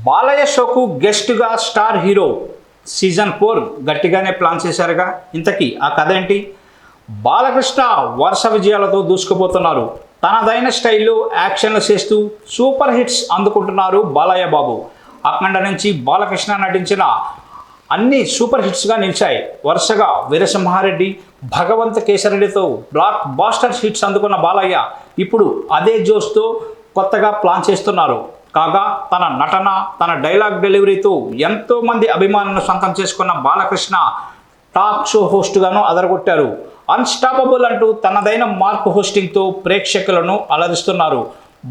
బాలయ్య షోకు గెస్ట్గా star hero season 4 గట్టిగానే plan చేశారుగా. ఇంతకీ ఆ కథ ఏంటి? బాలకృష్ణ వరుస విజయాలతో దూసుకుపోతున్నారు. తనదైన స్టైల్లో యాక్షన్లు చేస్తూ సూపర్ హిట్స్ అందుకుంటున్నారు బాలయ్య బాబు. అఖండ నుంచి బాలకృష్ణ నటించిన అన్ని సూపర్ హిట్స్గా నిలిచాయి. వరుసగా వీరసింహారెడ్డి, భగవంత కేసరెడ్డితో బ్లాక్ బాస్టర్ హిట్స్ అందుకున్న బాలయ్య ఇప్పుడు అదే జోష్తో కొత్తగా ప్లాన్ చేస్తున్నారు. కాగా తన నటన, తన డైలాగ్ డెలివరీతో ఎంతోమంది అభిమానులను సొంతం చేసుకున్న బాలకృష్ణ టాక్ షో హోస్ట్గాను అదరగొట్టారు. అన్స్టాపబుల్ అంటూ తనదైన మార్క్ హోస్టింగ్తో ప్రేక్షకులను అలరిస్తున్నారు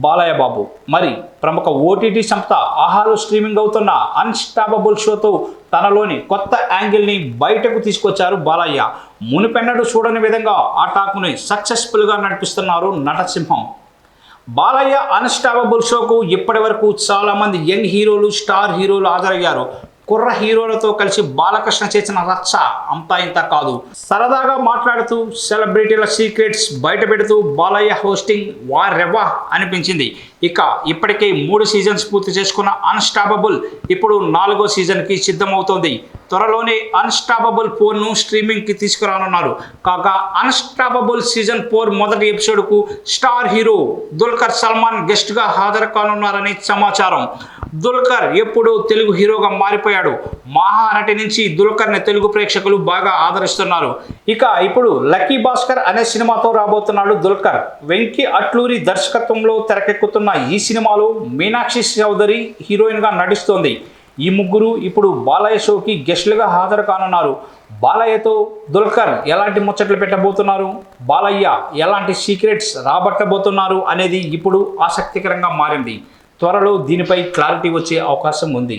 బాలయ్య బాబు. మరి ప్రముఖ ఓటీటీ సంస్థ ఆహాలో స్ట్రీమింగ్ అవుతున్న అన్స్టాపబుల్ షోతో తనలోని కొత్త యాంగిల్ని బయటకు తీసుకొచ్చారు బాలయ్య. మునిపెన్నడూ చూడని విధంగా ఆ టాక్ని సక్సెస్ఫుల్గా నడిపిస్తున్నారు నటసింహం. బాలయ్య అన్స్టాపబుల్ షోకు ఇప్పటి వరకు చాలామంది యంగ్ హీరోలు, స్టార్ హీరోలు హాజరయ్యారు. కుర్ర హీరోలతో కలిసి బాలకృష్ణ చేసిన రచ్చ అంతా ఇంత కాదు. సరదాగా మాట్లాడుతూ సెలబ్రిటీల సీక్రెట్స్ బయట పెడుతూ బాలయ్య హోస్టింగ్ వారెవ్వా అనిపించింది. ఇక ఇప్పటికే 3 సీజన్స్ పూర్తి చేసుకున్న అన్స్టాపబుల్ ఇప్పుడు 4వ సీజన్కి సిద్ధమవుతోంది. త్వరలోనే అన్స్టాపబుల్ 4ను స్ట్రీమింగ్కి తీసుకురానున్నారు. కాగా అన్స్టాపబుల్ సీజన్ 4 మొదటి ఎపిసోడ్కు స్టార్ హీరో దుల్కర్ సల్మాన్ గెస్ట్గా హాజరు కానున్నారని సమాచారం. దుల్కర్ ఎప్పుడూ తెలుగు హీరోగా మారిపోయాడు. మహానటి నుంచి దుల్కర్ని తెలుగు ప్రేక్షకులు బాగా ఆదరిస్తున్నారు. ఇక ఇప్పుడు లక్కీ భాస్కర్ అనే సినిమాతో రాబోతున్నాడు దుల్కర్. వెంకీ అట్లూరి దర్శకత్వంలో తెరకెక్కుతున్న ఈ సినిమాలో మీనాక్షి చౌదరి హీరోయిన్గా నటిస్తోంది. ఈ ముగ్గురు ఇప్పుడు బాలయ్య షోకి గెస్టులుగా హాజరు కానున్నారు. బాలయ్యతో దుల్కర్ ఎలాంటి ముచ్చట్లు పెట్టబోతున్నారు, బాలయ్య ఎలాంటి సీక్రెట్స్ రాబట్టబోతున్నారు అనేది ఇప్పుడు ఆసక్తికరంగా మారింది. త్వరలో దీనిపై క్లారిటీ వచ్చే అవకాశం ఉంది.